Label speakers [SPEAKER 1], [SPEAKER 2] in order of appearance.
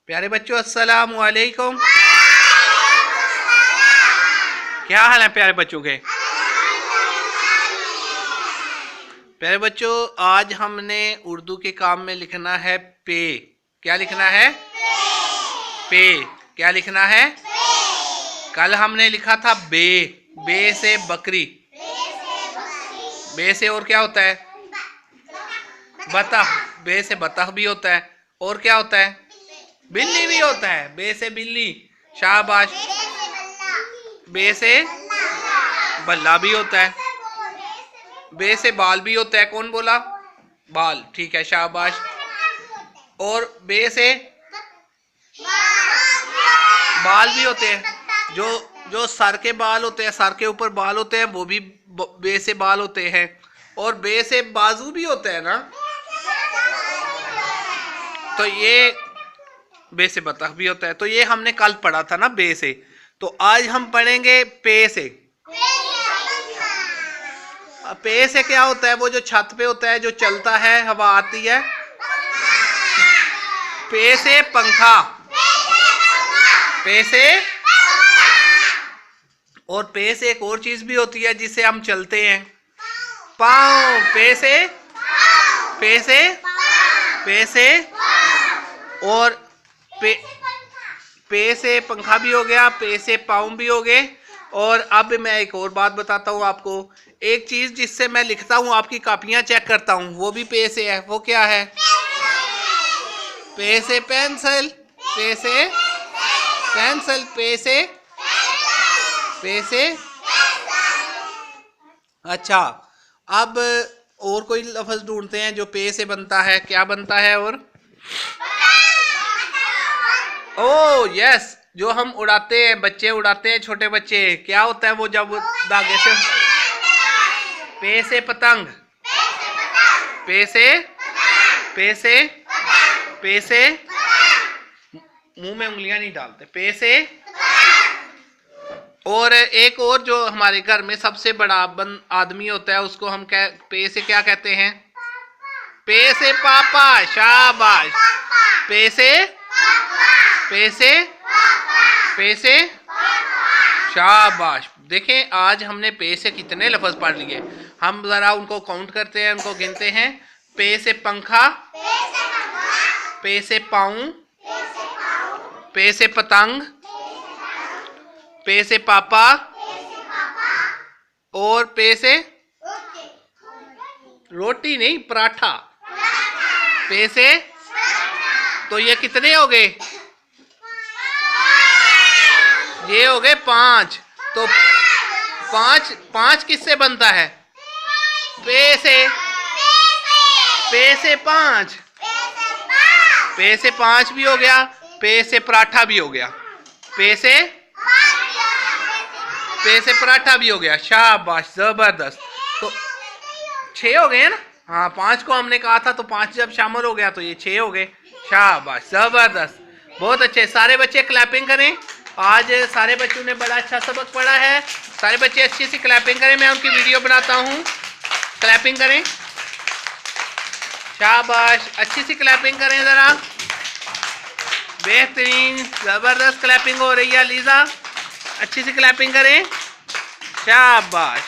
[SPEAKER 1] प्यारे बच्चों अस्सलामु अलैकुम। क्या हाल है प्यारे बच्चों के? प्यारे बच्चों, आज हमने उर्दू के काम में लिखना है पे। क्या लिखना है? पे। क्या लिखना है? कल हमने लिखा था बे। बे से बकरी। बे से और क्या होता है? बतख। बे से बतख भी होता है। और क्या होता है? बिल्ली भी होता है। बे से बिल्ली। शाबाश। बे से बल्ला भी होता है। बे से बाल भी होता है। कौन बोला? बाल। ठीक है, शाबाश। और बे से बाल भी होते हैं। जो जो सर के बाल होते हैं, सर के ऊपर बाल होते हैं, वो भी बे से बाल होते हैं। और बे से बाजू भी होता है ना। तो ये बे से बतख भी होता है। तो ये हमने कल पढ़ा था ना बे से। तो आज हम पढ़ेंगे पे से। पे से क्या होता है? वो जो छत पे होता है, जो चलता है, हवा आती है। पे से पंखा। पे से और पे से एक और चीज भी होती है जिससे हम चलते हैं। पाँव। पे से पे से पे से और पे से पंखा भी हो गया, पे से पाँव भी हो गए। और अब मैं एक और बात बताता हूँ आपको। एक चीज जिससे मैं लिखता हूँ, आपकी कापियां चेक करता हूँ, वो भी पे से है। वो क्या है? पे से पेंसिल। पे से पेंसिल। पे से अच्छा। अब और कोई लफ्ज ढूंढते हैं जो पे से बनता है। क्या बनता है? और ओ यस, जो हम उड़ाते हैं, बच्चे उड़ाते हैं, छोटे बच्चे। क्या होता है वो जब धागे से? पे से पतंग। पे से पे से पे से मुंह में उंगलियां नहीं डालते। पे से। और एक और जो हमारे घर में सबसे बड़ा आदमी होता है, उसको हम पे से क्या कहते हैं? पे से पापा। शाबाश। पे से पे से पे से शाबाश। देखें, आज हमने पे से कितने लफ्ज पढ़ लिए। हम जरा उनको काउंट करते हैं, उनको गिनते हैं। पे से पंखा। पे से पाँव। पे से पतंग। पे से पापा। और पे से रोटी नहीं, पराठा। पे से। तो ये कितने हो गए? ये हो गए 5। तो पांच किससे बनता है? पे से। पे से 5। पे से 5 भी हो गया। पे से पराठा भी हो गया। पे से पराठा भी हो गया। शाबाश, जबरदस्त। तो 6 हो गए ना। हाँ, 5 को हमने कहा था, तो 5 जब शामिल हो गया तो ये 6 हो गए। शाबाश, जबरदस्त, बहुत अच्छे। सारे बच्चे क्लैपिंग करें। आज सारे बच्चों ने बड़ा अच्छा सबक पढ़ा है। सारे बच्चे अच्छी सी क्लैपिंग करें। मैं उनकी वीडियो बनाता हूँ। क्लैपिंग करें। शाबाश, अच्छी सी क्लैपिंग करें ज़रा। बेहतरीन, ज़बरदस्त क्लैपिंग हो रही है। लीजा, अच्छी सी क्लैपिंग करें। शाबाश।